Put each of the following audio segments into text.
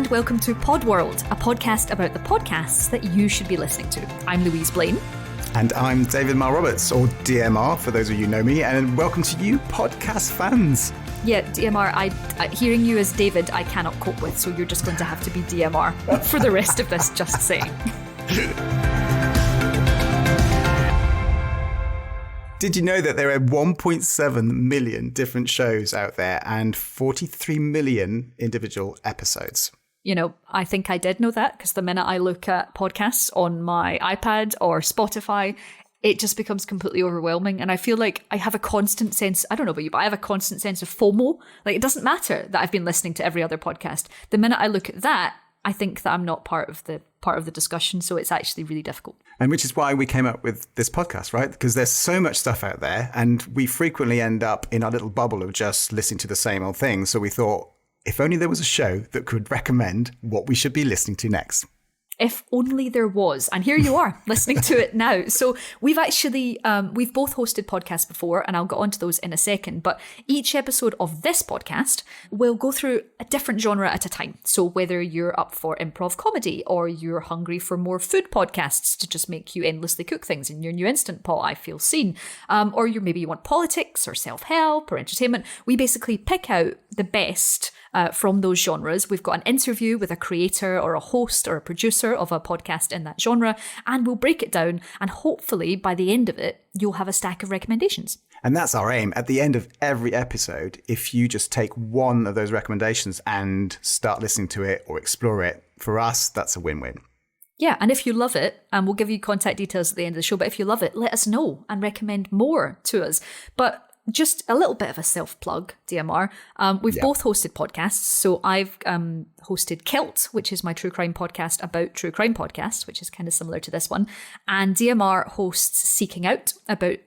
and welcome to Podworld, a podcast about the podcasts that you should be listening to. I'm Louise Blain. And I'm David Marr Roberts, or DMR, for those of you who know me, and welcome to you podcast fans. Yeah, DMR, hearing you as David, I cannot cope with, so you're just going to have to be DMR for the rest of this, just saying. Did you know that there are 1.7 million different shows out there and 43 million individual episodes? You know, I think I did know that because the minute I look at podcasts on my iPad or Spotify, it just becomes completely overwhelming. And I feel like I have a constant sense, I don't know about you, but I have a constant sense of FOMO. Like, it doesn't matter that I've been listening to every other podcast. The minute I look at that, I think that I'm not part of the discussion. So it's actually really difficult. And which is why we came up with this podcast, right? Because there's so much stuff out there and we frequently end up in our little bubble of just listening to the same old thing. So we thought, if only there was a show that could recommend what we should be listening to next. If only there was. And here you are, listening to it now. So we've actually, we've both hosted podcasts before, and I'll get onto those in a second. But each episode of this podcast will go through a different genre at a time. So whether you're up for improv comedy, or you're hungry for more food podcasts to just make you endlessly cook things in your new Instant Pot, I feel seen. Or maybe you want politics or self-help or entertainment. We basically pick out the best from those genres. We've got an interview with a creator or a host or a producer of a podcast in that genre, and we'll break it down, and hopefully by the end of it, you'll have a stack of recommendations. And that's our aim. At the end of every episode, if you just take one of those recommendations and start listening to it or explore it, for us, that's a win-win. Yeah, and if you love it, and we'll give you contact details at the end of the show, but if you love it, let us know and recommend more to us. But just a little bit of a self-plug, DMR. We've both hosted podcasts. So I've hosted Kilt, which is my true crime podcast about true crime podcasts, which is kind of similar to this one. And DMR hosts Seeking Out, about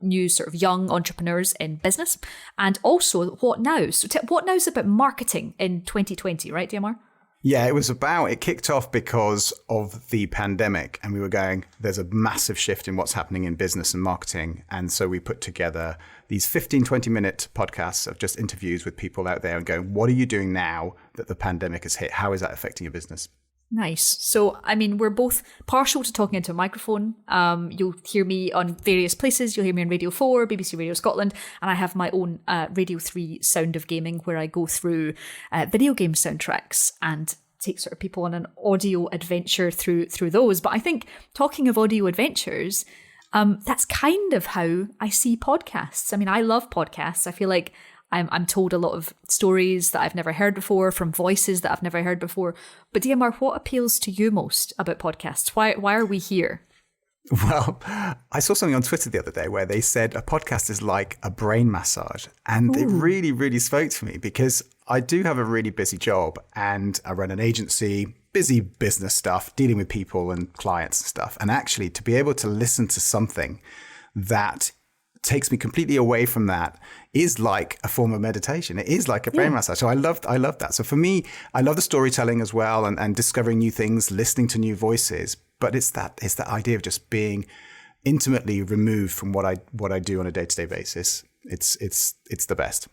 new sort of young entrepreneurs in business. And also What Now? So What Now is about marketing in 2020, right, DMR? Yeah, it kicked off because of the pandemic, and we were going, there's a massive shift in what's happening in business and marketing. And so we put together these 15-20-minute podcasts of just interviews with people out there and going, what are you doing now that the pandemic has hit? How is that affecting your business? Nice. So, I mean, we're both partial to talking into a microphone. You'll hear me on various places. You'll hear me on Radio 4, BBC Radio Scotland, and I have my own Radio 3 Sound of Gaming, where I go through video game soundtracks and take sort of people on an audio adventure through those. But I think, talking of audio adventures, that's kind of how I see podcasts. I mean, I love podcasts. I feel like I'm told a lot of stories that I've never heard before, from voices that I've never heard before. But DMR, what appeals to you most about podcasts? Why are we here? Well, I saw something on Twitter the other day where they said a podcast is like a brain massage. And It really, really spoke to me, because I do have a really busy job and I run an agency, busy business stuff, dealing with people and clients and stuff. And actually, to be able to listen to something that takes me completely away from that is like a form of meditation. It is like a brain massage. So I love that. So for me, I love the storytelling as well, and discovering new things, listening to new voices. But it's that idea of just being intimately removed from what I do on a day-to-day basis. It's the best.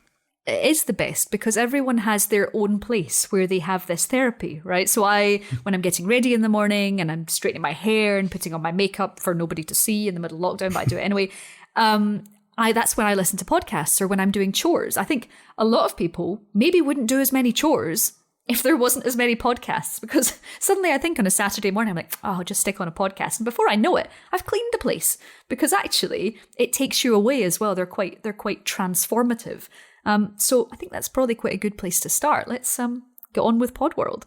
It is the best, because everyone has their own place where they have this therapy, right? So when I'm getting ready in the morning and I'm straightening my hair and putting on my makeup for nobody to see in the middle of lockdown, but I do it anyway, that's when I listen to podcasts, or when I'm doing chores. I think a lot of people maybe wouldn't do as many chores if there wasn't as many podcasts, because suddenly I think on a Saturday morning, I'm like, oh, I'll just stick on a podcast. And before I know it, I've cleaned the place, because actually it takes you away as well. They're quite transformative. So I think that's probably quite a good place to start. Let's get on with Podworld.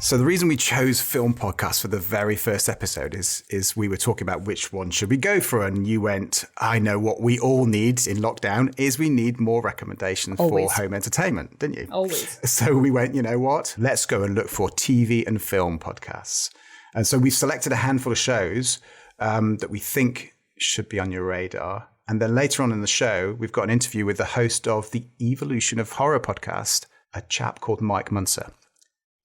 So the reason we chose film podcasts for the very first episode is we were talking about which one should we go for, and you went, I know what we all need in lockdown is we need more recommendations for home entertainment, didn't you? Always. So we went, you know what? Let's go and look for TV and film podcasts. And so we've selected a handful of shows that we think should be on your radar. And then later on in the show, we've got an interview with the host of the Evolution of Horror podcast, a chap called Mike Muncer.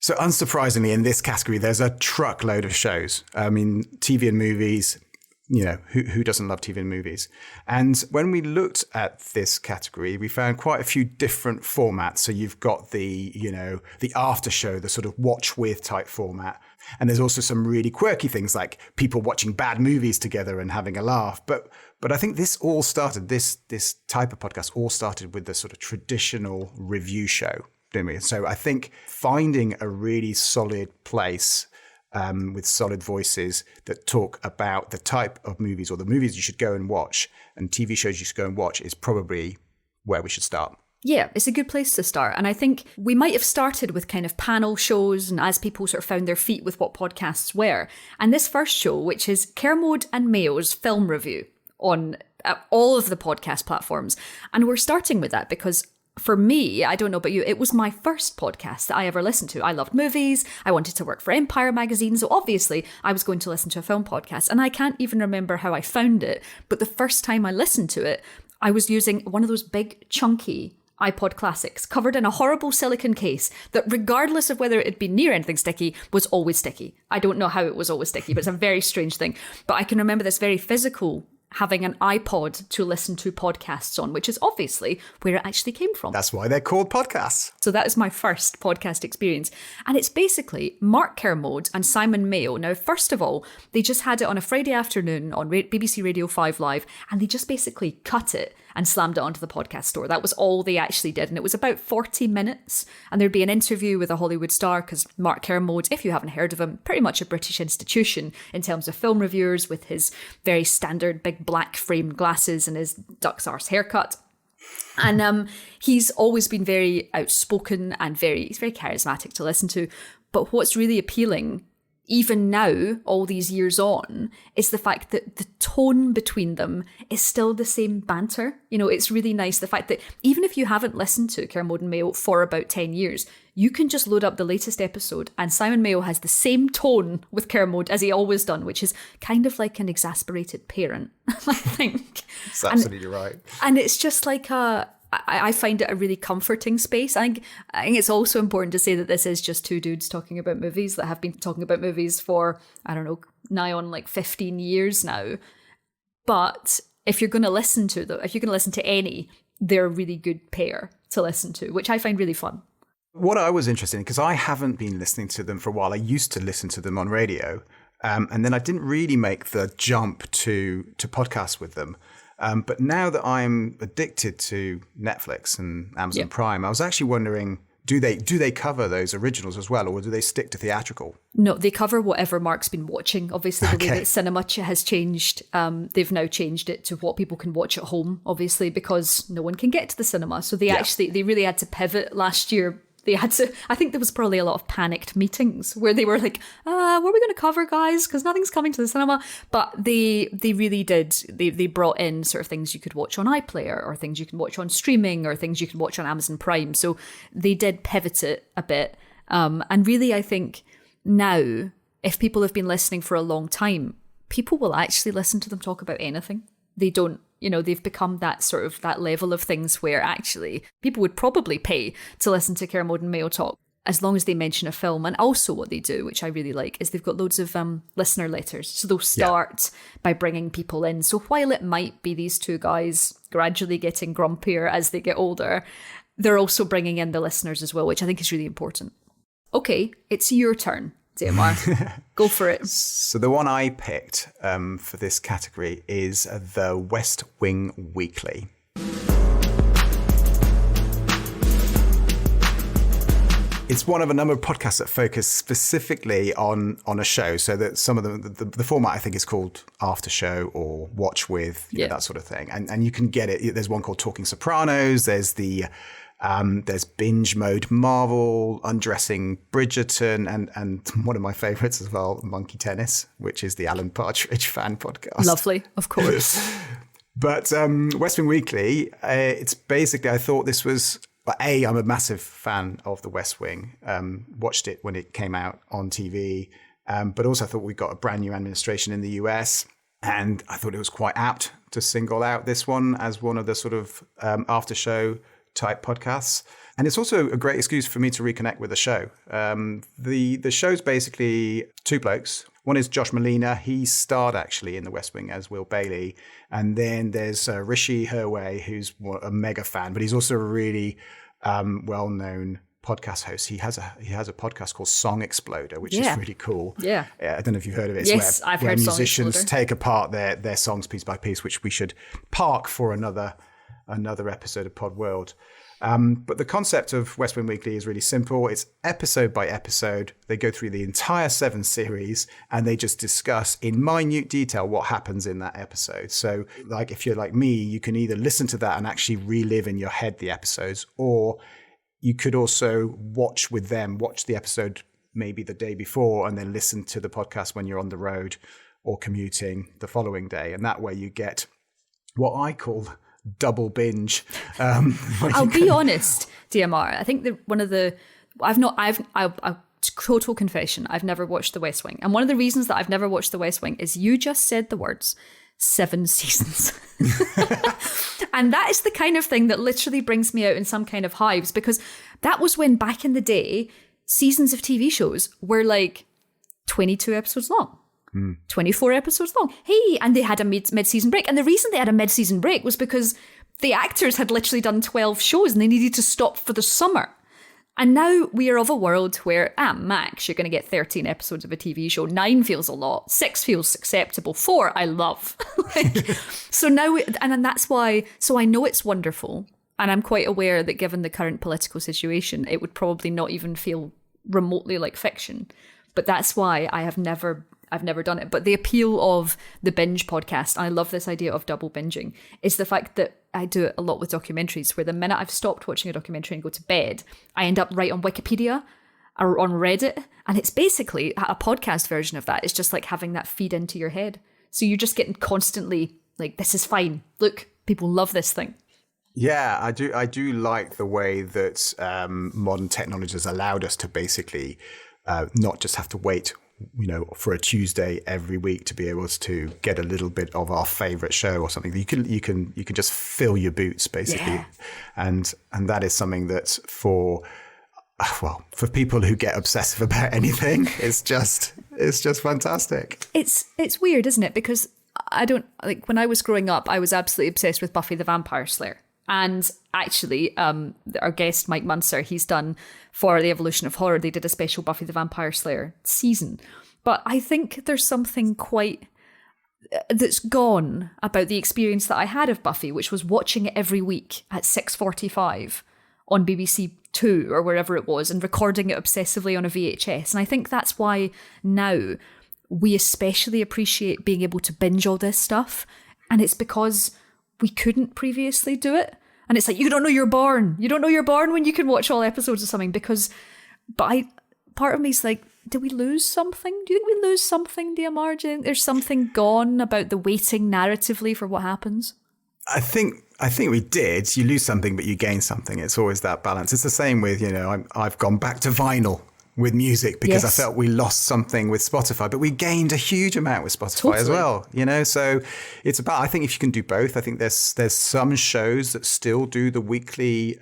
So unsurprisingly, in this category, there's a truckload of shows. I mean, TV and movies, who doesn't love TV and movies? And when we looked at this category, we found quite a few different formats. So you've got the after show, the sort of watch with type format. And there's also some really quirky things like people watching bad movies together and having a laugh. But I think this all started, this type of podcast all started with the sort of traditional review show. So I think finding a really solid place with solid voices that talk about the type of movies or the movies you should go and watch and TV shows you should go and watch is probably where we should start. Yeah, it's a good place to start. And I think we might have started with kind of panel shows and as people sort of found their feet with what podcasts were. And this first show, which is Kermode and Mayo's film review on all of the podcast platforms. And we're starting with that because for me, I don't know about you, it was my first podcast that I ever listened to. I loved movies. I wanted to work for Empire magazine. So obviously I was going to listen to a film podcast and I can't even remember how I found it. But the first time I listened to it, I was using one of those big chunky iPod Classics covered in a horrible silicone case that regardless of whether it had been near anything sticky was always sticky. I don't know how it was always sticky, but it's a very strange thing. But I can remember this very physical having an iPod to listen to podcasts on, which is obviously where it actually came from. That's why they're called podcasts. So that is my first podcast experience. And it's basically Mark Kermode and Simon Mayo. Now, first of all, they just had it on a Friday afternoon on BBC Radio 5 Live, and they just basically cut it and slammed it onto the podcast store. That was all they actually did. And it was about 40 minutes. And there'd be an interview with a Hollywood star, because Mark Kermode, if you haven't heard of him, pretty much a British institution in terms of film reviewers with his very standard big black framed glasses and his duck's arse haircut. And he's always been very outspoken and he's very charismatic to listen to. But what's really appealing, even now, all these years on, is the fact that the tone between them is still the same banter. You know, it's really nice. The fact that even if you haven't listened to Kermode and Mayo for about 10 years, you can just load up the latest episode and Simon Mayo has the same tone with Kermode as he always done, which is kind of like an exasperated parent, I think. That's absolutely right. And it's just like I find it a really comforting space. I think it's also important to say that this is just two dudes talking about movies that have been talking about movies for, I don't know, nigh on like 15 years now. But if you're going to listen to them, if you're going to listen to any, they're a really good pair to listen to, which I find really fun. What I was interested in, because I haven't been listening to them for a while. I used to listen to them on radio. And then I didn't really make the jump to podcasts with them. But now that I'm addicted to Netflix and Amazon Prime, I was actually wondering, do they cover those originals as well, or do they stick to theatrical? No, they cover whatever Mark's been watching. Obviously, the way that cinema has changed, they've now changed it to what people can watch at home, obviously, because no one can get to the cinema. So they really had to pivot last year. They had to, I think there was probably a lot of panicked meetings where they were like, what are we going to cover, guys? Because nothing's coming to the cinema. But they really did. They brought in sort of things you could watch on iPlayer or things you can watch on streaming or things you can watch on Amazon Prime. So they did pivot it a bit. And really, I think now, if people have been listening for a long time, people will actually listen to them talk about anything. They don't. You know, they've become that sort of that level of things where actually people would probably pay to listen to Kermode and Mayo talk as long as they mention a film. And also what they do, which I really like, is they've got loads of listener letters. So they'll start by bringing people in. So while it might be these two guys gradually getting grumpier as they get older, they're also bringing in the listeners as well, which I think is really important. Okay, it's your turn. Maher. Go for it. So the one I picked for this category is the West Wing Weekly. It's one of a number of podcasts that focus specifically on a show. So that some of the format I think is called After Show or Watch With, you know, that sort of thing. And you can get it. There's one called Talking Sopranos. There's there's Binge Mode Marvel, Undressing Bridgerton, and one of my favorites as well, Monkey Tennis, which is the Alan Partridge fan podcast. Lovely, of course. But West Wing Weekly, it's basically, I thought this was, I'm a massive fan of the West Wing. Watched it when it came out on TV, but also I thought we got a brand new administration in the US, and I thought it was quite apt to single out this one as one of the sort of after show type podcasts. And it's also a great excuse for me to reconnect with the show. The show's basically two blokes. One is Josh Malina. He starred actually in The West Wing as Will Bailey. And then there's Rishi Hirway, who's a mega fan, but he's also a really well-known podcast host. He has a podcast called Song Exploder, which is really cool. Yeah. I don't know if you've heard of it. Yes, I've heard Song musicians Exploder. take apart their songs piece by piece, which we should park for another episode of Podworld. But the concept of West Wing Weekly is really simple. It's episode by episode. They go through the entire 7 series and they just discuss in minute detail what happens in that episode. So like if you're like me, you can either listen to that and actually relive in your head the episodes, or you could also watch the episode maybe the day before and then listen to the podcast when you're on the road or commuting the following day. And that way you get what I call double binge. I'll be honest, DMR. I think total confession, I've never watched The West Wing. And one of the reasons that I've never watched The West Wing is you just said the words 7 seasons. And that is the kind of thing that literally brings me out in some kind of hives, because that was when back in the day, seasons of TV shows were like 22 episodes long. 24 episodes long. Hey, and they had a mid-season break. And the reason they had a mid-season break was because the actors had literally done 12 shows and they needed to stop for the summer. And now we are of a world where at max you're going to get 13 episodes of a TV show. 9 feels a lot. 6 feels acceptable. 4 I love. So now, and that's why, so I know it's wonderful. And I'm quite aware that given the current political situation, it would probably not even feel remotely like fiction. But that's why I've never done it. But the appeal of the binge podcast, and I love this idea of double binging, is the fact that I do it a lot with documentaries, where the minute I've stopped watching a documentary and go to bed, I end up right on Wikipedia or on Reddit. And it's basically a podcast version of that. It's just like having that feed into your head. So you're just getting constantly like, this is fine. Look, people love this thing. Yeah, I do like the way that modern technology has allowed us to basically not just have to wait, for a Tuesday every week to be able to get a little bit of our favorite show or something. You can just fill your boots basically, and that is something that for people who get obsessive about anything, it's just fantastic. It's weird, isn't it? Because I don't like, when I was growing up, I was absolutely obsessed with Buffy the Vampire Slayer. And actually, our guest, Mike Muncer, he's done for the Evolution of Horror, they did a special Buffy the Vampire Slayer season. But I think there's something quite that's gone about the experience that I had of Buffy, which was watching it every week at 6:45 on BBC Two or wherever it was, and recording it obsessively on a VHS. And I think that's why now we especially appreciate being able to binge all this stuff. And it's because we couldn't previously do it. And it's like, you don't know you're born. You don't know you're born when you can watch all episodes of something, part of me is like, did we lose something? Do you think we lose something, DMR? Do you think there's something gone about the waiting narratively for what happens? I think we did. You lose something, but you gain something. It's always that balance. It's the same with, I've gone back to vinyl with music because I felt we lost something with Spotify, but we gained a huge amount with Spotify as well, so it's about, I think if you can do both, I think there's some shows that still do the weekly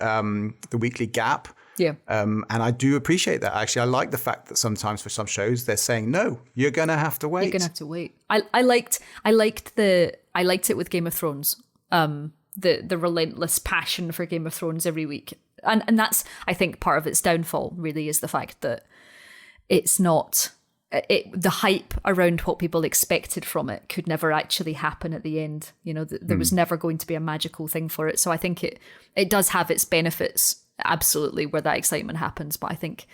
gap. Yeah. And I do appreciate that. Actually, I like the fact that sometimes for some shows they're saying, no, you're going to have to wait. You're going to have to wait. I liked it with Game of Thrones. The relentless passion for Game of Thrones every week. And that's, I think, part of its downfall, really, is the fact that it's not... the hype around what people expected from it could never actually happen at the end. There was never going to be a magical thing for it. So I think it does have its benefits, absolutely, where that excitement happens. But I think,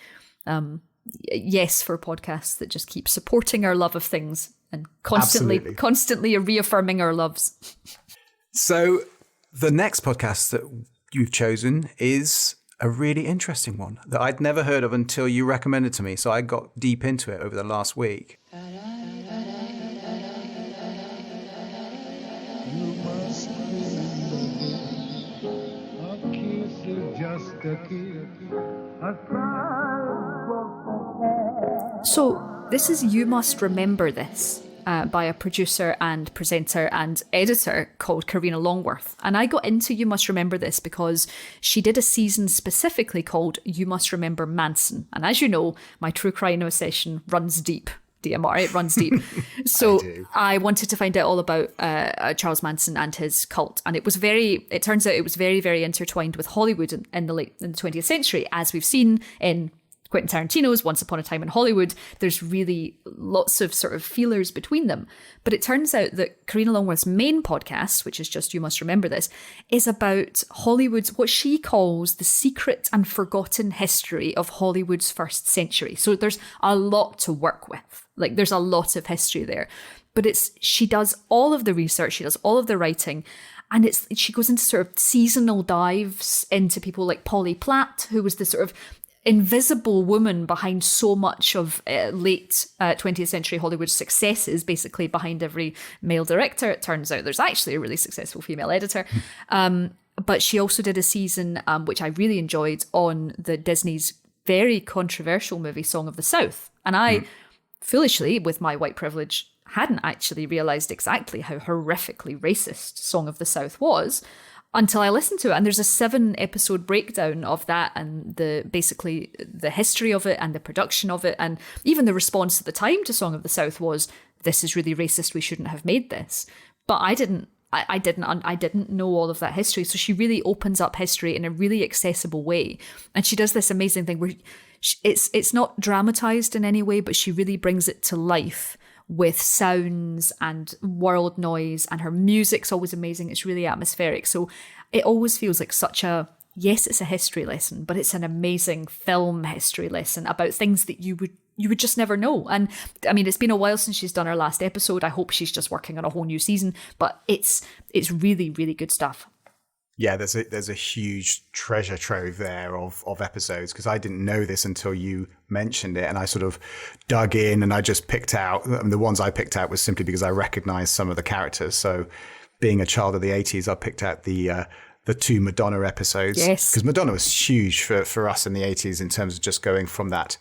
yes, for podcasts that just keep supporting our love of things and constantly reaffirming our loves. So the next podcast that you've chosen is a really interesting one that I'd never heard of until you recommended to me. So I got deep into it over the last week. So this is You Must Remember This. by a producer and presenter and editor called Karina Longworth. And I got into You Must Remember This because she did a season specifically called You Must Remember Manson. And as you know, my true crime obsession runs deep. DMR, it runs deep. So I wanted to find out all about Charles Manson and his cult. And it turns out it was very, very intertwined with Hollywood in the 20th century, as we've seen in Quentin Tarantino's Once Upon a Time in Hollywood. There's really lots of sort of feelers between them. But it turns out that Karina Longworth's main podcast, which is just You Must Remember This, is about Hollywood's, what she calls the secret and forgotten history of Hollywood's first century. So there's a lot to work with. Like, there's a lot of history there. But she does all of the research, she does all of the writing, and she goes into sort of seasonal dives into people like Polly Platt, who was the sort of invisible woman behind so much of late 20th century Hollywood successes, basically behind every male director. It turns out there's actually a really successful female editor. But she also did a season, which I really enjoyed, on the Disney's very controversial movie Song of the South. And I, foolishly, with my white privilege, hadn't actually realised exactly how horrifically racist Song of the South was until I listened to it. And there's a 7-episode breakdown of that, and basically the history of it and the production of it, and even the response at the time to Song of the South was, this is really racist, we shouldn't have made this. But I didn't know all of that history. So she really opens up history in a really accessible way. And she does this amazing thing where it's not dramatized in any way, but she really brings it to life with sounds and world noise, and her music's always amazing. It's really atmospheric. So it always feels like yes, it's a history lesson, but it's an amazing film history lesson about things that you would just never know. And I mean, it's been a while since she's done her last episode. I hope she's just working on a whole new season, but it's really, really good stuff. Yeah, there's a huge treasure trove there of episodes, because I didn't know this until you mentioned it, and I sort of dug in and I just picked out, the ones I picked out was simply because I recognized some of the characters. So being a child of the 80s, I picked out the 2 Madonna episodes. Yes. Because Madonna was huge for us in the 80s in terms of just going from that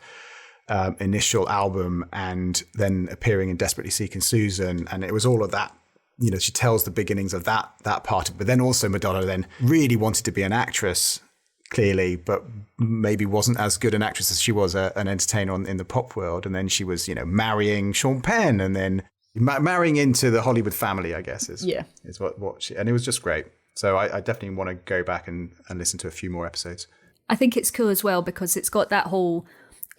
initial album and then appearing in Desperately Seeking Susan. And it was all of that. You know, she tells the beginnings of that part of it. But then also Madonna then really wanted to be an actress, clearly, but maybe wasn't as good an actress as she was an entertainer in the pop world. And then she was, marrying Sean Penn, and then marrying into the Hollywood family, I guess, is what she, and it was just great. So I definitely want to go back and listen to a few more episodes. I think it's cool as well because it's got that whole...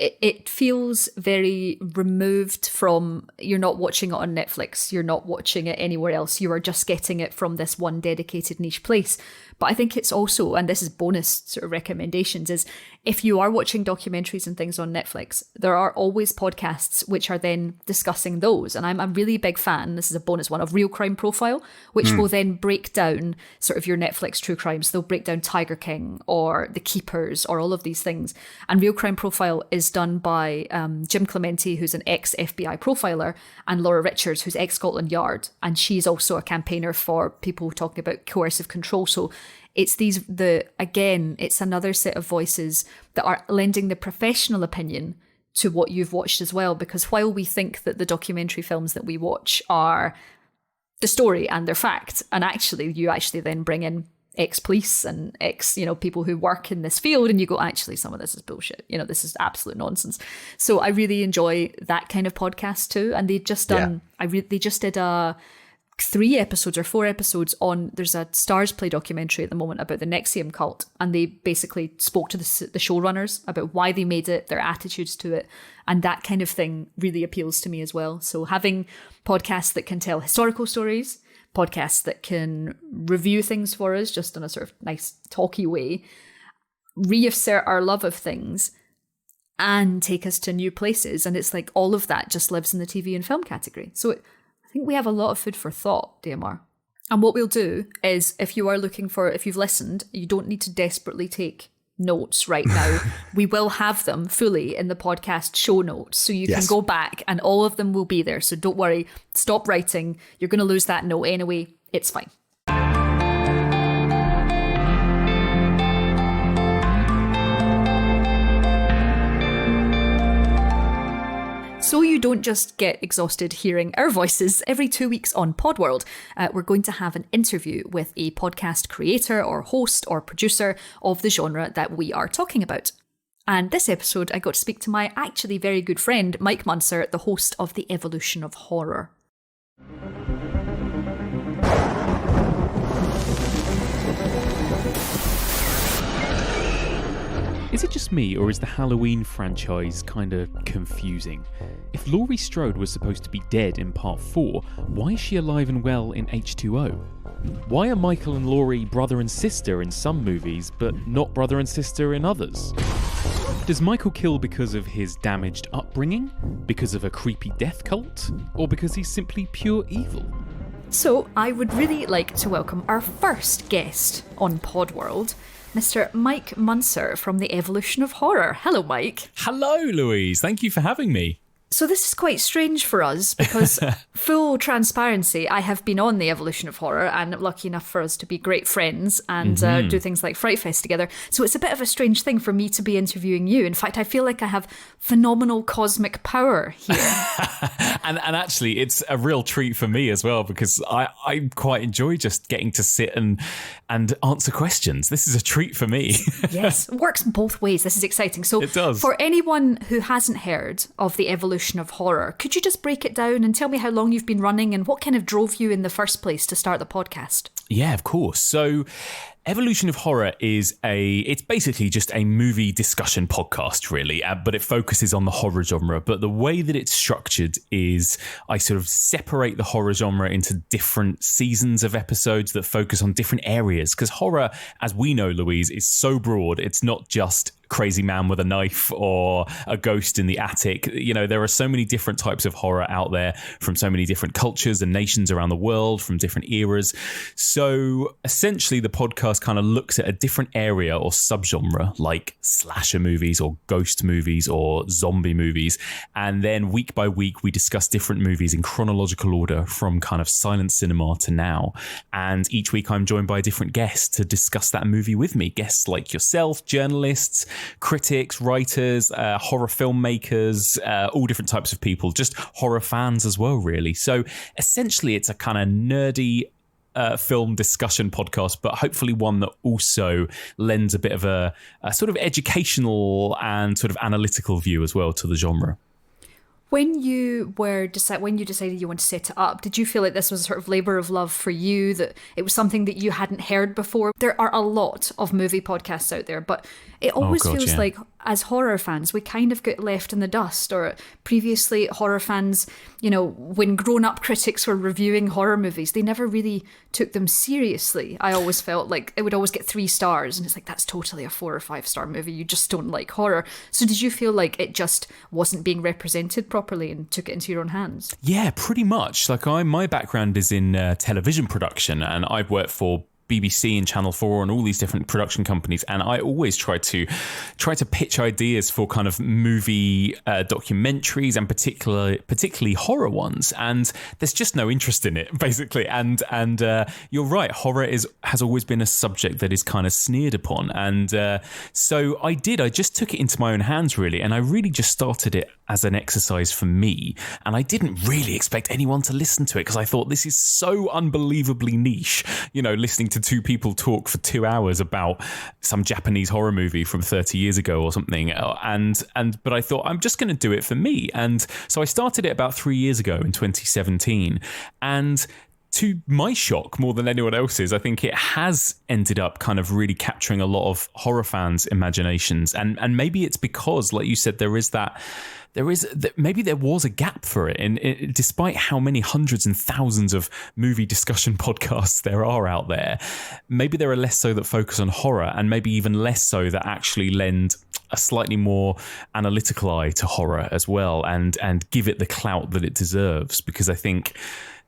It feels very removed from, you're not watching it on Netflix, you're not watching it anywhere else, you are just getting it from this one dedicated niche place. But I think it's also, and this is bonus sort of recommendations, is if you are watching documentaries and things on Netflix, there are always podcasts which are then discussing those. And I'm a really big fan, this is a bonus one, of Real Crime Profile, which will then break down sort of your Netflix true crimes. They'll break down Tiger King or The Keepers or all of these things. And Real Crime Profile is done by Jim Clemente, who's an ex-FBI profiler, and Laura Richards, who's ex-Scotland Yard. And she's also a campaigner for people talking about coercive control. So it's it's another set of voices that are lending the professional opinion to what you've watched as well. Because while we think that the documentary films that we watch are the story and they're fact, and you actually then bring in ex-police and people who work in this field, and you go, actually, some of this is bullshit. This is absolute nonsense. So I really enjoy that kind of podcast too. And they've just done, they just did 3 episodes or 4 episodes on, there's a Stars Play documentary at the moment about the NXIVM cult, and they basically spoke to the showrunners about why they made it, their attitudes to it, and that kind of thing really appeals to me as well. So having podcasts that can tell historical stories, podcasts that can review things for us just in a sort of nice talky way, reassert our love of things, and take us to new places, and it's like all of that just lives in the TV and film category. So I think we have a lot of food for thought, DMR. And what we'll do is, if you've listened, you don't need to desperately take notes right now. We will have them fully in the podcast show notes. So you can go back and all of them will be there. So don't worry, stop writing. You're going to lose that note anyway. It's fine. So you you don't just get exhausted hearing our voices, every 2 weeks on Podworld, we're going to have an interview with a podcast creator or host or producer of the genre that we are talking about. And this episode, I got to speak to my actually very good friend, Mike Muncer, the host of The Evolution of Horror. Is it just me, or is the Halloween franchise kind of confusing? If Laurie Strode was supposed to be dead in part 4, why is she alive and well in H2O? Why are Michael and Laurie brother and sister in some movies, but not brother and sister in others? Does Michael kill because of his damaged upbringing? Because of a creepy death cult? Or because he's simply pure evil? So, I would really like to welcome our first guest on Podworld, Mr. Mike Muncer from The Evolution of Horror. Hello, Mike. Hello, Louise. Thank you for having me. So this is quite strange for us because, full transparency, I have been on The Evolution of Horror and lucky enough for us to be great friends and do things like Fright Fest together. So it's a bit of a strange thing for me to be interviewing you. In fact, I feel like I have phenomenal cosmic power here. and actually, it's a real treat for me as well because I quite enjoy just getting to sit and answer questions. This is a treat for me. Yes, it works both ways. This is exciting. So it does. For anyone who hasn't heard of The Evolution of Horror, could you just break it down and tell me how long you've been running and what kind of drove you in the first place to start the podcast? Yeah, of course. So Evolution of Horror it's basically just a movie discussion podcast, really, but it focuses on the horror genre. But the way that it's structured is I sort of separate the horror genre into different seasons of episodes that focus on different areas. Because horror, as we know, Louise, is so broad. It's not just crazy man with a knife or a ghost in the attic. You know, there are so many different types of horror out there from so many different cultures and nations around the world, from different eras. So essentially the podcast kind of looks at a different area or subgenre like slasher movies or ghost movies or zombie movies. And then week by week, we discuss different movies in chronological order from kind of silent cinema to now. And each week I'm joined by a different guest to discuss that movie with me. Guests like yourself, journalists, critics, writers, horror filmmakers, all different types of people, just horror fans as well, really. So essentially it's a kind of nerdy film discussion podcast, but hopefully one that also lends a bit of a sort of educational and sort of analytical view as well to the genre. When you decided you wanted to set it up, did you feel like this was a sort of labour of love for you, that it was something that you hadn't heard before? There are a lot of movie podcasts out there, but it always feels like as horror fans, we kind of get left in the dust. Or previously, horror fans, you know, when grown-up critics were reviewing horror movies, they never really took them seriously. I always felt like it would always get 3 stars, and it's like, that's totally a 4 or 5 star movie. You just don't like horror. So did you feel like it just wasn't being represented properly and took it into your own hands? Yeah, pretty much. Like my background is in television production, and I've worked for BBC and Channel 4 and all these different production companies, and I always try to pitch ideas for kind of movie documentaries and particularly horror ones, and there's just no interest in it, basically. And you're right, horror has always been a subject that is kind of sneered upon, and so I just took it into my own hands, really, and I really just started it as an exercise for me, and I didn't really expect anyone to listen to it because I thought, this is so unbelievably niche, you know, listening to 2 people talk for 2 hours about some Japanese horror movie from 30 years ago or something, but I thought, I'm just going to do it for me. And so I started it about 3 years ago in 2017, and to my shock, more than anyone else's, I think it has ended up kind of really capturing a lot of horror fans' imaginations. And maybe it's because, like you said, maybe there was a gap for it. And despite how many hundreds and thousands of movie discussion podcasts there are out there, maybe there are less so that focus on horror, and maybe even less so that actually lend a slightly more analytical eye to horror as well, and give it the clout that it deserves. Because I think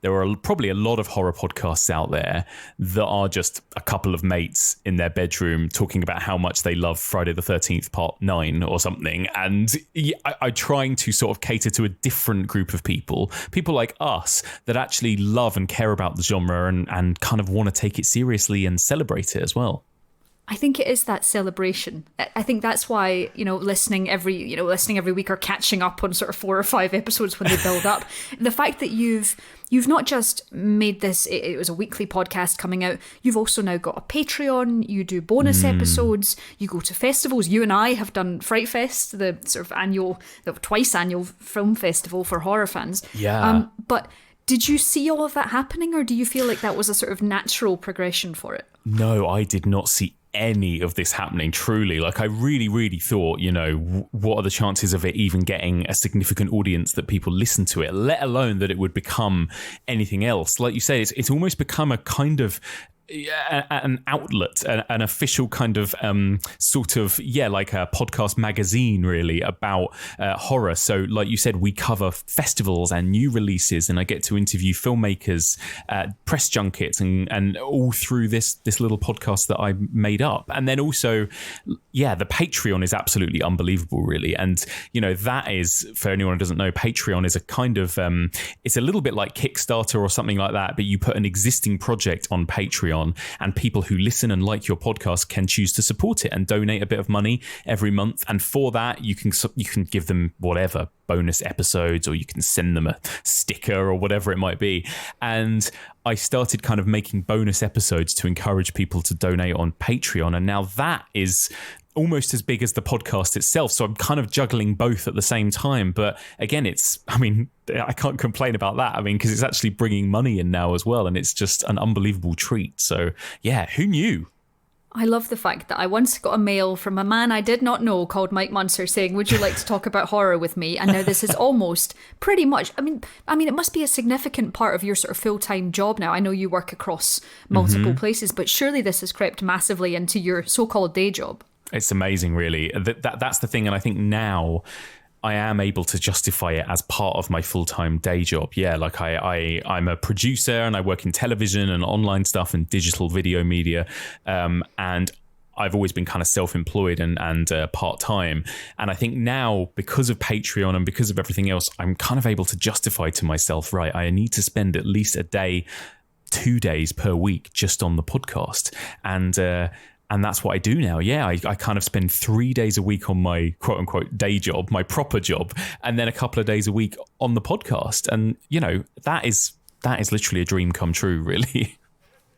there are probably a lot of horror podcasts out there that are just a couple of mates in their bedroom talking about how much they love Friday the 13th Part 9 or something. And I'm trying to sort of cater to a different group of people like us that actually love and care about the genre and kind of want to take it seriously and celebrate it as well. I think it is that celebration. I think that's why, listening every week or catching up on sort of 4 or 5 episodes when they build up. The fact that you've not just made this, it was a weekly podcast coming out, you've also now got a Patreon, you do bonus episodes, you go to festivals. You and I have done Fright Fest, the sort of twice annual film festival for horror fans. Yeah. But did you see all of that happening, or do you feel like that was a sort of natural progression for it? No, I did not see any of this happening, truly. Like, I really, really thought, what are the chances of it even getting a significant audience that people listen to it, let alone that it would become anything else. Like you say, it's almost become a kind of an outlet, an official kind of like a podcast magazine really about horror. So like you said, we cover festivals and new releases, and I get to interview filmmakers, press junkets, and all through this little podcast that I made up. And then also, the Patreon is absolutely unbelievable, really. And that is, for anyone who doesn't know, Patreon is a kind of it's a little bit like Kickstarter or something like that, but you put an existing project on Patreon, and people who listen and like your podcast can choose to support it and donate a bit of money every month. And for that, you can give them whatever, bonus episodes, or you can send them a sticker or whatever it might be. And I started kind of making bonus episodes to encourage people to donate on Patreon. And now that is almost as big as the podcast itself. So I'm kind of juggling both at the same time. But again, I can't complain about that. Because it's actually bringing money in now as well. And it's just an unbelievable treat. So yeah, who knew? I love the fact that I once got a mail from a man I did not know called Mike Muncer saying, would you like to talk about horror with me? And now this is almost pretty much, it must be a significant part of your sort of full-time job now. I know you work across multiple places, but surely this has crept massively into your so-called day job. It's amazing, really. That's the thing. And I think now I am able to justify it as part of my full-time day job. Yeah, like I'm a producer and I work in television and online stuff and digital video media. And I've always been kind of self-employed and part-time. And I think now, because of Patreon and because of everything else, I'm kind of able to justify to myself, right, I need to spend at least a day, 2 days per week just on the podcast. And that's what I do now. Yeah, I kind of spend 3 days a week on my quote unquote day job, my proper job, and then a couple of days a week on the podcast. And, that is literally a dream come true, really.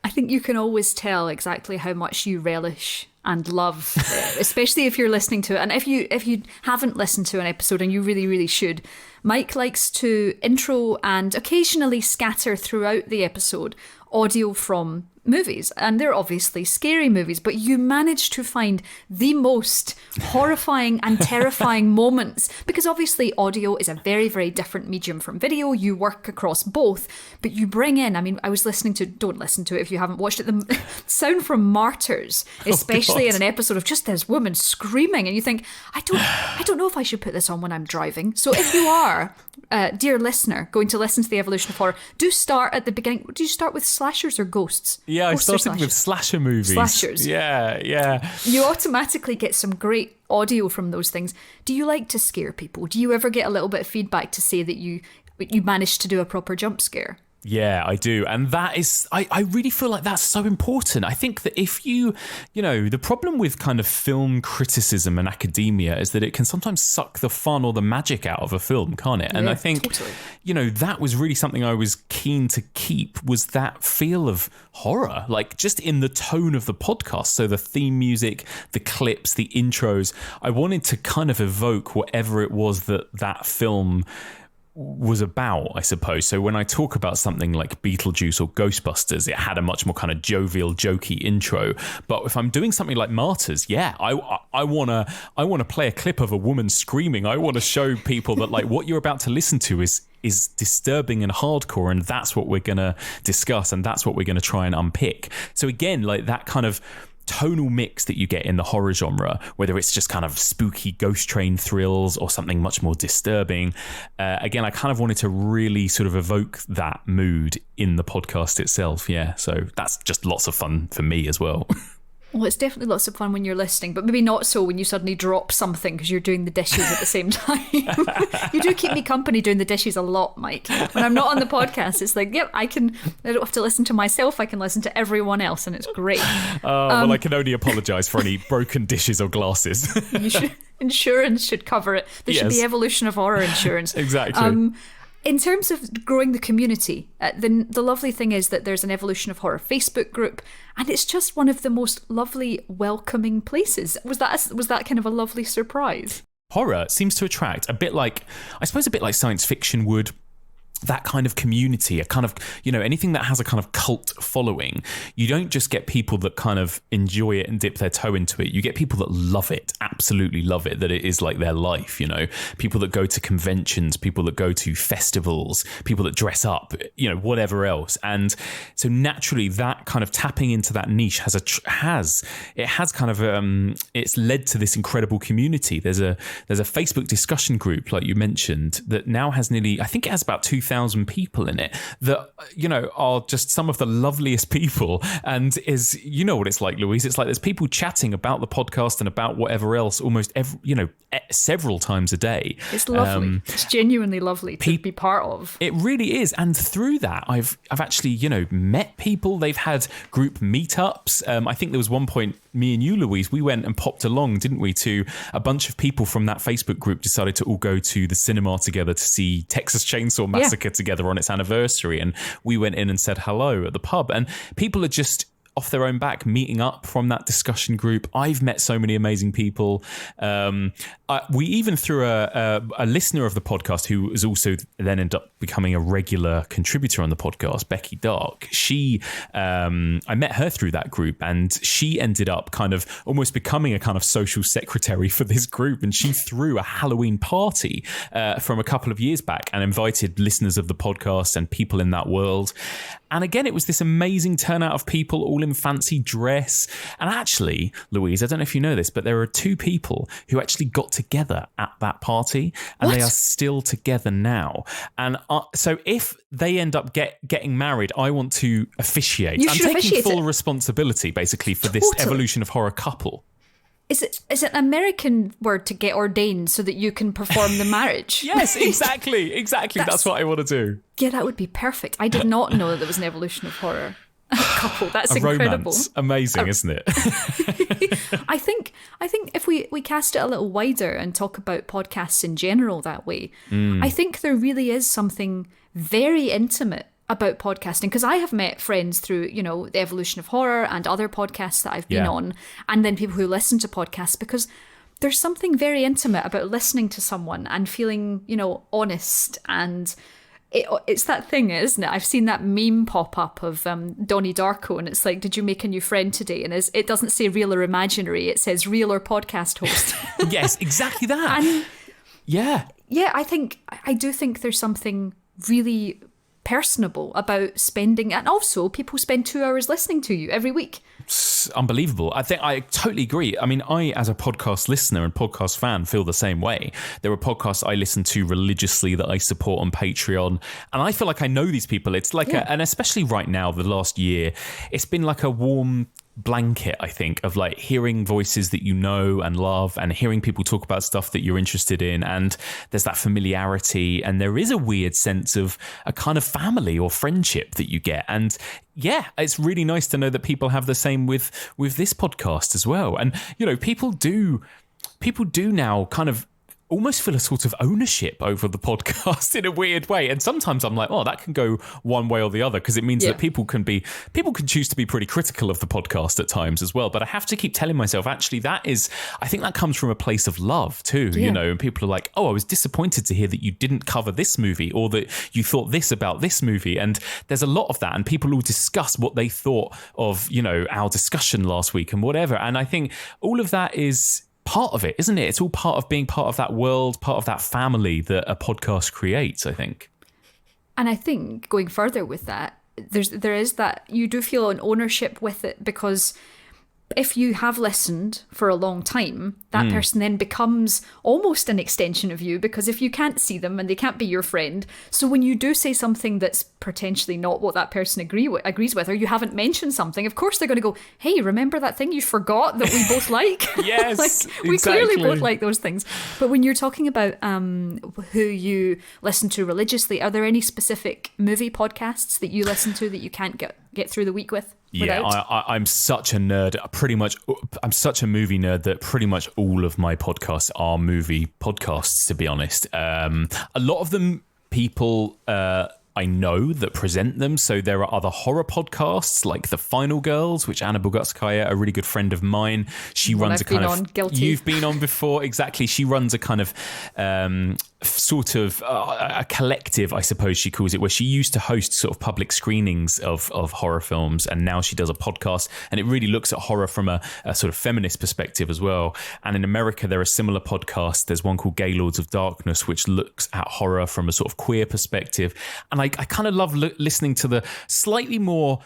I think you can always tell exactly how much you relish and love, especially if you're listening to it. And if you haven't listened to an episode, and you really, really should, Mike likes to intro and occasionally scatter throughout the episode audio from movies, and they're obviously scary movies, but you manage to find the most horrifying and terrifying moments, because obviously audio is a very, very different medium from video. You work across both, but you bring in, I was listening to, don't listen to it if you haven't watched it, the sound from Martyrs, especially in an episode of just this woman screaming, and you think, I don't know if I should put this on when I'm driving. So if you are, dear listener, going to listen to the evolution of horror, do start at the beginning. Do you start with slashers or ghosts? Yeah, I started with slasher movies. Slashers. Yeah. You automatically get some great audio from those things. Do you like to scare people? Do you ever get a little bit of feedback to say that you managed to do a proper jump scare? Yeah, I do. And that is, I really feel like that's so important. I think that if the problem with kind of film criticism and academia is that it can sometimes suck the fun or the magic out of a film, can't it? And I think, totally. That was really something I was keen to keep, was that feel of horror, like just in the tone of the podcast. So the theme music, the clips, the intros, I wanted to kind of evoke whatever it was that film was about, I suppose. So when I talk about something like Beetlejuice or Ghostbusters, it had a much more kind of jovial, jokey intro. But if I'm doing something like Martyrs, I wanna play a clip of a woman screaming. I want to show people that like what you're about to listen to is disturbing and hardcore, and that's what we're gonna discuss, and that's what we're gonna try and unpick. So again, like that kind of tonal mix that you get in the horror genre, whether it's just kind of spooky ghost train thrills or something much more disturbing. Again, I kind of wanted to really sort of evoke that mood in the podcast itself. Yeah, so that's just lots of fun for me as well. Well, it's definitely lots of fun when you're listening, but maybe not so when you suddenly drop something because you're doing the dishes at the same time. You do keep me company doing the dishes a lot, Mike. When I'm not on the podcast, it's like, yep, I don't have to listen to myself, I can listen to everyone else, and it's great. Well, I can only apologise for any broken dishes or glasses. Insurance should cover it. There should be Evolution of Horror insurance. Exactly. In terms of growing the community, the lovely thing is that there's an Evolution of Horror Facebook group, and it's just one of the most lovely, welcoming places. Was that kind of a lovely surprise? Horror seems to attract a bit like science fiction would. That kind of community, a kind of, anything that has a kind of cult following. You don't just get people that kind of enjoy it and dip their toe into it. You get people that love it, absolutely love it, that it is like their life, people that go to conventions, people that go to festivals, people that dress up, whatever else. And so naturally that kind of tapping into that niche it's led to this incredible community. There's a Facebook discussion group, like you mentioned, that now has I think it has about 2,000 people in it that are just some of the loveliest people, and is what it's like, Louise. It's like there's people chatting about the podcast and about whatever else almost several times a day. It's lovely. It's genuinely lovely to be part of. It really is, and through that I've actually met people. They've had group meetups. I think there was one point me and you, Louise, we went and popped along, didn't we, to a bunch of people from that Facebook group decided to all go to the cinema together to see Texas Chainsaw Massacre together on its anniversary, and we went in and said hello at the pub, and people are just off their own back meeting up from that discussion group. I've met so many amazing people. We even through a listener of the podcast who has also then ended up becoming a regular contributor on the podcast, Becky Dark. I met her through that group, and she ended up kind of almost becoming a kind of social secretary for this group, and she threw a Halloween party from a couple of years back and invited listeners of the podcast and people in that world. And again, it was this amazing turnout of people all in fancy dress. And actually, Louise, I don't know if you know this, but there are 2 people who actually got together at that party, and they are still together now. And so if they end up getting married, I want to officiate. I'm taking full responsibility, basically, for this Evolution of Horror couple. Is it an American word to get ordained so that you can perform the marriage? Yes, exactly. That's what I want to do. Yeah, that would be perfect. I did not know that there was an Evolution of Horror couple. That's incredible. Romance. Amazing, isn't it? I think if we cast it a little wider and talk about podcasts in general that way, I think there really is something very intimate about podcasting, because I have met friends through, the Evolution of Horror and other podcasts that I've been on, and then people who listen to podcasts, because there's something very intimate about listening to someone and feeling, honest, and it's that thing, isn't it? I've seen that meme pop up of Donnie Darko, and it's like, did you make a new friend today? And it doesn't say real or imaginary, it says real or podcast host. Yes, exactly that. And yeah, I do think there's something really personable about spending, and also people spend 2 hours listening to you every week. It's unbelievable. I think I totally agree. I mean, I, as a podcast listener and podcast fan, feel the same way. There are podcasts I listen to religiously that I support on Patreon, and I feel like I know these people. It's like and especially right now, the last year, it's been like a warm blanket, I think, of like hearing voices that you know and love, and hearing people talk about stuff that you're interested in, and there's that familiarity, and there is a weird sense of a kind of family or friendship that you get. And yeah, it's really nice to know that people have the same with this podcast as well. And people do now kind of almost feel a sort of ownership over the podcast in a weird way. And sometimes I'm like, oh, that can go one way or the other, because it means that people can choose to be pretty critical of the podcast at times as well. But I have to keep telling myself, actually, I think that comes from a place of love too, and people are like, oh, I was disappointed to hear that you didn't cover this movie, or that you thought this about this movie. And there's a lot of that, and people will discuss what they thought of, our discussion last week and whatever. And I think all of that is part of it, isn't it? It's all part of being part of that world, part of that family that a podcast creates, I think. And I think going further with that, there is that you do feel an ownership with it, because if you have listened for a long time, that person then becomes almost an extension of you, because if you can't see them and they can't be your friend, so when you do say something that's potentially not what that person agrees with, or you haven't mentioned something, of course they're going to go, hey, remember that thing you forgot that we both like? Yes, like, we clearly both like those things. But when you're talking about who you listen to religiously, are there any specific movie podcasts that you listen to that you can't get through the week with? Yeah, I'm such a nerd. I'm such a movie nerd that pretty much all of my podcasts are movie podcasts, to be honest. A lot of them people I know that present them. So there are other horror podcasts like The Final Girls, which Anna Bogutskaya, a really good friend of mine, she runs a kind of... Guilty. You've been on before, exactly. She runs a kind of sort of a collective, I suppose she calls it, where she used to host sort of public screenings of horror films, and now she does a podcast, and it really looks at horror from a sort of feminist perspective as well. And in America, there are similar podcasts. There's one called Gaylords of Darkness, which looks at horror from a sort of queer perspective. And I kind of love listening to the slightly more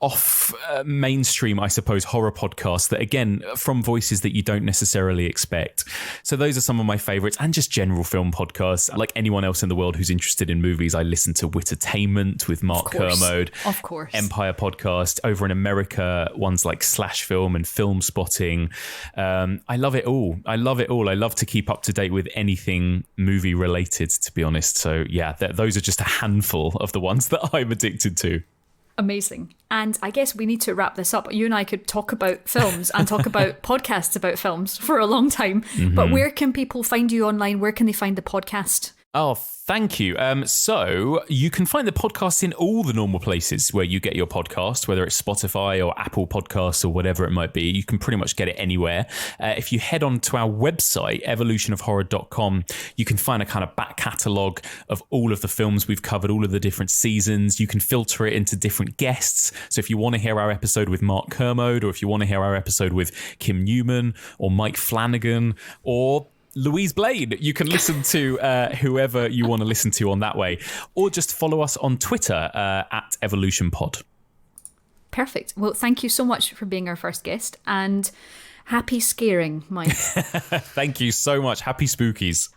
off mainstream, I suppose, horror podcasts that, again, from voices that you don't necessarily expect. So those are some of my favorites, and just general film podcasts. Like anyone else in the world who's interested in movies, I listen to Wittertainment with Mark Kermode. Of course. Empire podcast. Over in America, ones like Slash Film and Film Spotting. I love it all. I love to keep up to date with anything movie related, to be honest. So yeah, those are just a handful of the ones that I'm addicted to. Amazing. And I guess we need to wrap this up. You and I could talk about films and talk about podcasts about films for a long time. Mm-hmm. But where can people find you online? Where can they find the podcast? Oh, thank you. So you can find the podcast in all the normal places where you get your podcast, whether it's Spotify or Apple Podcasts or whatever it might be. You can pretty much get it anywhere. If you head on to our website, evolutionofhorror.com, you can find a kind of back catalogue of all of the films we've covered, all of the different seasons. You can filter it into different guests. So if you want to hear our episode with Mark Kermode, or if you want to hear our episode with Kim Newman or Mike Flanagan or Louise Blain, you can listen to whoever you want to listen to on that way, or just follow us on Twitter at EvolutionPod. Perfect. Well, thank you so much for being our first guest, and happy scaring, Mike. Thank you so much. Happy spookies.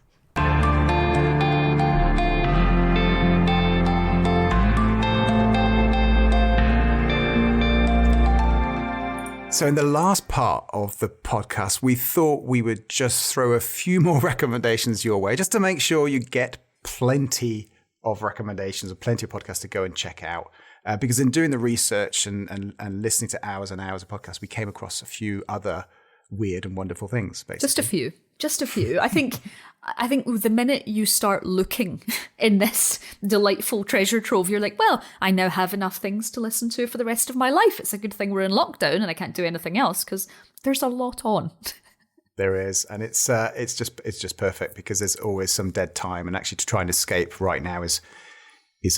So in the last part of the podcast, we thought we would just throw a few more recommendations your way, just to make sure you get plenty of recommendations or plenty of podcasts to go and check out. Because in doing the research and listening to hours and hours of podcasts, we came across a few other weird and wonderful things, basically. Just a few. I think the minute you start looking in this delightful treasure trove, you're like, well, I now have enough things to listen to for the rest of my life. It's a good thing we're in lockdown and I can't do anything else, because there's a lot on. There is, and it's just perfect, because there's always some dead time, and actually to try and escape right now is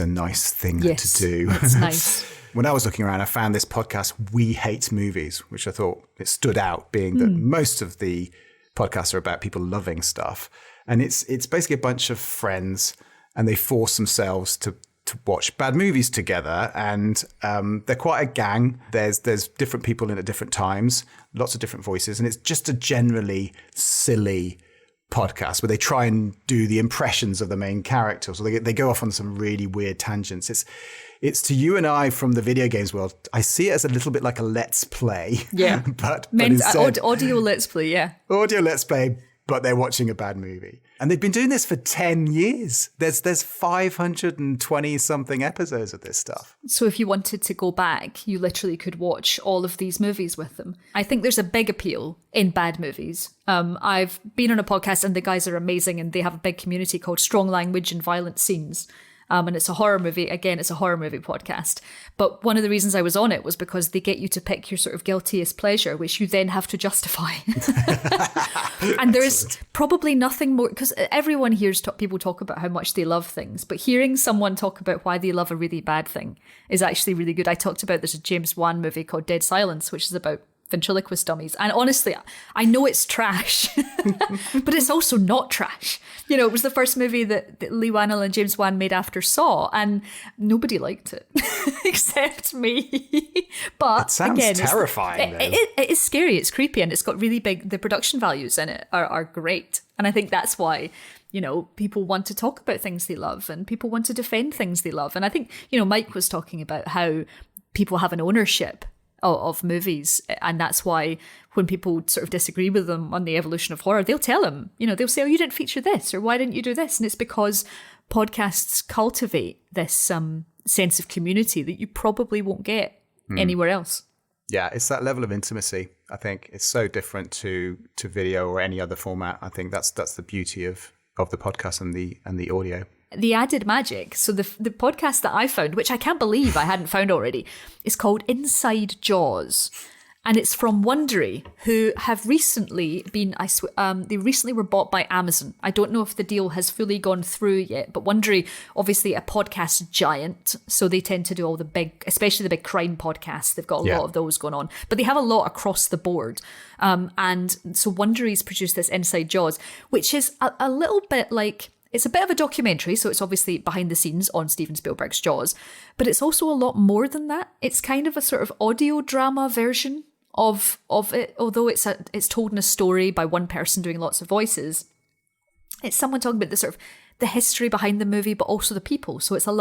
a nice thing to do. It's nice. When I was looking around, I found this podcast, We Hate Movies, which I thought it stood out, being that most of the podcasts are about people loving stuff. And it's basically a bunch of friends, and they force themselves to watch bad movies together. And they're quite a gang. There's different people in at different times, lots of different voices. And it's just a generally silly podcast where they try and do the impressions of the main characters. Or they go off on some really weird tangents. It's to you and I from the video games world. I see it as a little bit like a let's play. Yeah. but instead, audio let's play, yeah. Audio let's play, but they're watching a bad movie. And they've been doing this for 10 years. There's 520 something episodes of this stuff. So if you wanted to go back, you literally could watch all of these movies with them. I think there's a big appeal in bad movies. I've been on a podcast and the guys are amazing, and they have a big community called Strong Language and Violent Scenes. And it's a horror movie. Again, it's a horror movie podcast. But one of the reasons I was on it was because they get you to pick your sort of guiltiest pleasure, which you then have to justify. And there's probably nothing more, because everyone hears people talk about how much they love things, but hearing someone talk about why they love a really bad thing is actually really good. I talked about there's a James Wan movie called Dead Silence, which is about ventriloquist dummies. And honestly, I know it's trash, but it's also not trash. You know, it was the first movie that Lee Wannell and James Wan made after Saw, and nobody liked it except me. But it sounds again, terrifying. It is scary. It's creepy, and it's got really big. The production values in it are great, and I think that's why, you know, people want to talk about things they love, and people want to defend things they love. And I think, you know, Mike was talking about how people have an ownership of movies, and that's why when people sort of disagree with them on the evolution of horror, they'll tell him, you know, they'll say, oh, you didn't feature this, or why didn't you do this? And it's because podcasts cultivate this sense of community that you probably won't get anywhere else. Yeah, it's that level of intimacy. I think it's so different to video or any other format. I think that's the beauty of the podcast and the audio. The added magic. So the podcast that I found, which I can't believe I hadn't found already, is called Inside Jaws. And it's from Wondery, who have recently been, they recently were bought by Amazon. I don't know if the deal has fully gone through yet, but Wondery, obviously a podcast giant, so they tend to do all the big, especially the big crime podcasts. They've got a lot of those going on, but they have a lot across the board. And so Wondery's produced this Inside Jaws, which is a little bit like, it's a bit of a documentary, so it's obviously behind the scenes on Steven Spielberg's Jaws, but it's also a lot more than that. It's kind of a sort of audio drama version of it, although it's told in a story by one person doing lots of voices. It's someone talking about the sort of the history behind the movie, but also the people. So it's got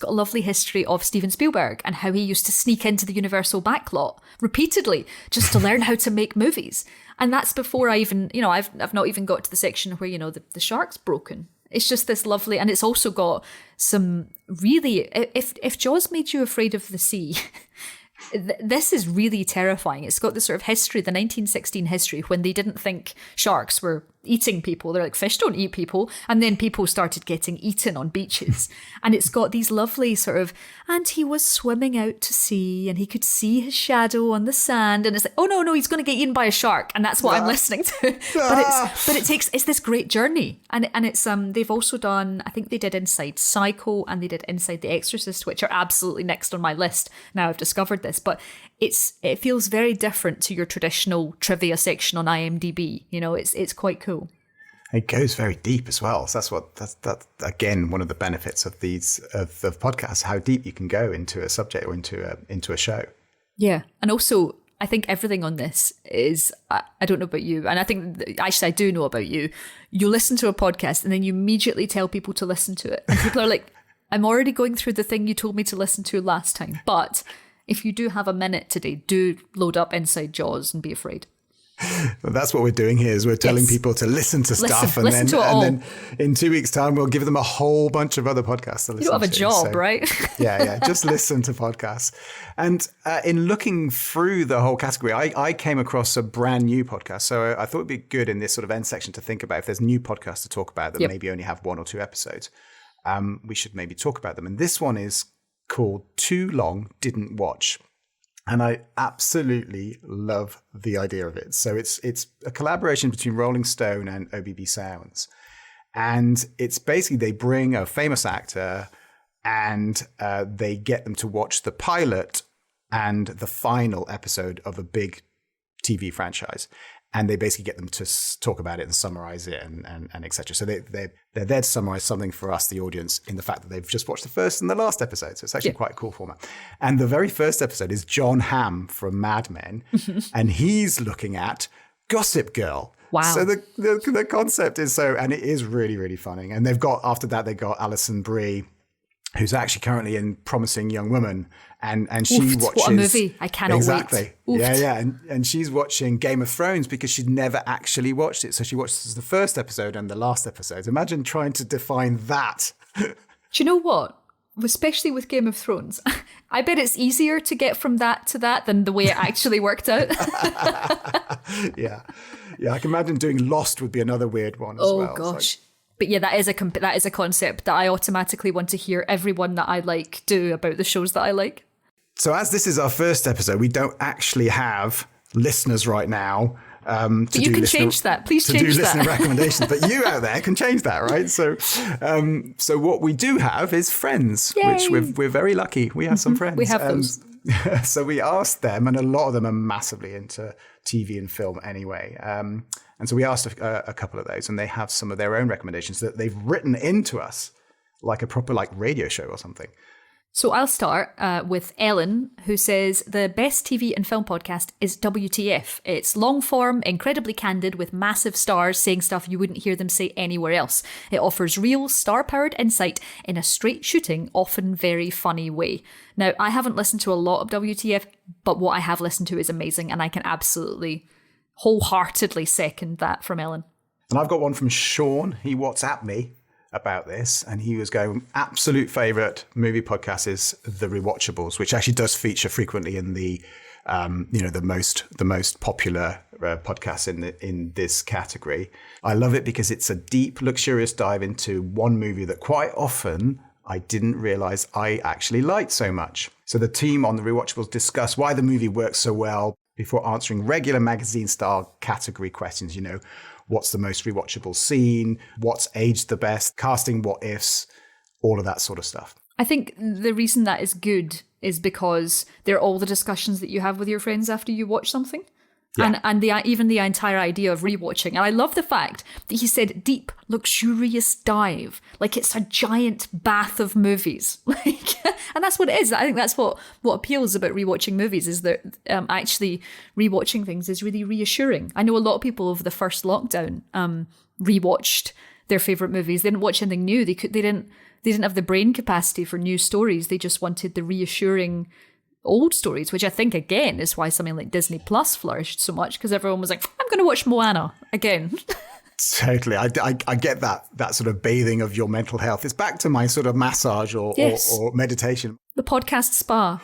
a lovely history of Steven Spielberg and how he used to sneak into the Universal backlot repeatedly just to learn how to make movies. And that's before I even, you know, I've not even got to the section where, you know, the shark's broken. It's just this lovely, and it's also got some really, if Jaws made you afraid of the sea, this is really terrifying. It's got the sort of history, the 1916 history, when they didn't think sharks were eating people. They're like, fish don't eat people. And then people started getting eaten on beaches. And it's got these lovely sort of, and he was swimming out to sea and he could see his shadow on the sand. And it's like, oh no, he's going to get eaten by a shark. And that's what I'm listening to. It's this great journey. And it's, they've also done, I think they did Inside Psycho and they did Inside the Exorcist, which are absolutely next on my list. Now I've discovered this, but it feels very different to your traditional trivia section on IMDb. You know, it's quite cool. It goes very deep as well. So that's again one of the benefits of podcasts, how deep you can go into a subject or into a show. Yeah, and also I think everything on this is, I don't know about you, and I think actually I do know about you. You listen to a podcast and then you immediately tell people to listen to it, and people are like, I'm already going through the thing you told me to listen to last time, but if you do have a minute today, do load up Inside Jaws and be afraid. Well, that's what we're doing here, is we're telling people to listen to stuff, and then in 2 weeks' time we'll give them a whole bunch of other podcasts to listen to. You don't have a job, right? Yeah, just listen to podcasts. And in looking through the whole category, I came across a brand new podcast, so I thought it'd be good in this sort of end section to think about if there's new podcasts to talk about that maybe only have 1 or 2 episodes. We should maybe talk about them. And this one is called Too Long Didn't Watch. And I absolutely love the idea of it. So it's a collaboration between Rolling Stone and OBB Sounds. And it's basically they bring a famous actor and they get them to watch the pilot and the final episode of a big TV franchise. And they basically get them to talk about it and summarize it and et cetera. So they're there to summarize something for us, the audience, in the fact that they've just watched the first and the last episode. So it's actually quite a cool format. And the very first episode is John Hamm from Mad Men. And he's looking at Gossip Girl. Wow. So the concept is and it is really, really funny. And after that, they got Alison Brie, who's actually currently in Promising Young Woman. And she watches... What a movie. I cannot wait. Exactly. Yeah. And she's watching Game of Thrones because she'd never actually watched it. So she watches the first episode and the last episode. Imagine trying to define that. Do you know what? Especially with Game of Thrones. I bet it's easier to get from that to that than the way it actually worked out. Yeah, I can imagine doing Lost would be another weird one as well. Oh, gosh. But yeah, that is a concept that I automatically want to hear everyone that I like do about the shows that I like. So as this is our first episode, we don't actually have listeners right now. But you can change that. Please change that. To do listener recommendations. But you out there can change that, right? So what we do have is friends, Yay. which we're very lucky. We have some friends. We have those. So we asked them, and a lot of them are massively into TV and film anyway. And so we asked a couple of those, and they have some of their own recommendations that they've written into us, like a proper radio show or something. So I'll start with Ellen, who says the best TV and film podcast is WTF. It's long form, incredibly candid, with massive stars saying stuff you wouldn't hear them say anywhere else. It offers real star-powered insight in a straight-shooting, often very funny way. Now, I haven't listened to a lot of WTF, but what I have listened to is amazing, and I can absolutely, wholeheartedly second that from Ellen. And I've got one from Sean. He WhatsApped me about this, and he was going, absolute favorite movie podcast is The Rewatchables, which actually does feature frequently in the the most popular podcasts in this category. I love it because it's a deep, luxurious dive into one movie that quite often I didn't realize I actually liked so much. So the team on The Rewatchables discuss why the movie works so well before answering regular magazine-style category questions, what's the most rewatchable scene, what's aged the best, casting what ifs, all of that sort of stuff. I think the reason that is good is because they're all the discussions that you have with your friends after you watch something. Yeah. And even the entire idea of rewatching. And I love the fact that he said deep, luxurious dive. Like it's a giant bath of movies. And that's what it is. I think that's what appeals about rewatching movies is that actually rewatching things is really reassuring. I know a lot of people over the first lockdown rewatched their favourite movies. They didn't watch anything new. They didn't have the brain capacity for new stories. They just wanted the reassuring old stories, which I think, again, is why something like Disney Plus flourished so much, because everyone was like, I'm going to watch Moana again. Totally. I get that sort of bathing of your mental health. It's back to my sort of massage or meditation. The podcast spa.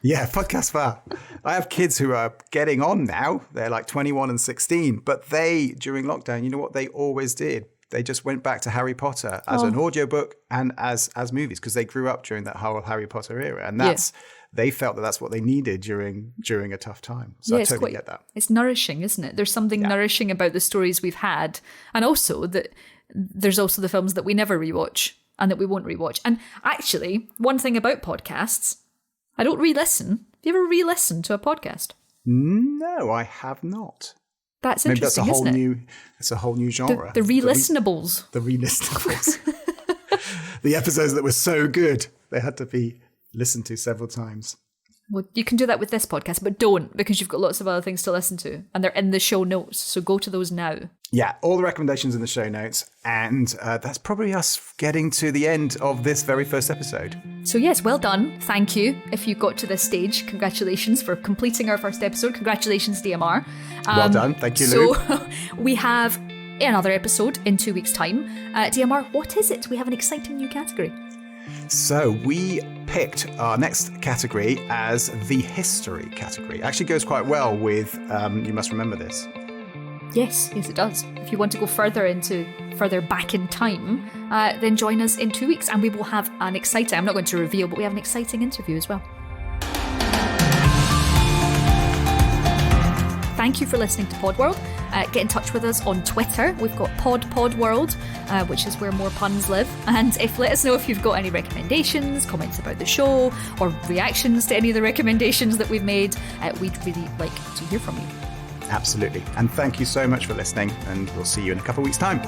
Yeah, podcast spa. I have kids who are getting on now. They're like 21 and 16, but they, during lockdown, you know what they always did? They just went back to Harry Potter as an audiobook and as movies, because they grew up during that whole Harry Potter era. And they felt that that's what they needed during a tough time. So I totally get that. It's nourishing, isn't it? There's something nourishing about the stories we've had. And also that there's also the films that we never rewatch and that we won't rewatch. And actually, one thing about podcasts, I don't re-listen. Have you ever re-listened to a podcast? No, I have not. That's interesting, isn't it? It's a whole new genre. The re-listenables. The re-listenables. The episodes that were so good, they had to be listened to several times. Well, you can do that with this podcast, but don't, because you've got lots of other things to listen to, and they're in the show notes, so go to those now. Yeah, all the recommendations in the show notes, and that's probably us getting to the end of this very first episode. So yes, well done. Thank you. If you got to this stage, congratulations for completing our first episode. Congratulations, DMR. Well done. Thank you, Lou. So we have another episode in 2 weeks' time. DMR, what is it? We have an exciting new category. So we picked our next category as the history category. It actually goes quite well with You Must Remember This. Yes, it does. If you want to go further back in time, then join us in 2 weeks and we will have an exciting, I'm not going to reveal, but we have an exciting interview as well. Thank you for listening to Podworld. Get in touch with us on Twitter. We've got Podworld, which is where more puns live. And let us know if you've got any recommendations, comments about the show, or reactions to any of the recommendations that we've made. We'd really like to hear from you. Absolutely. And thank you so much for listening, and we'll see you in a couple of weeks' time.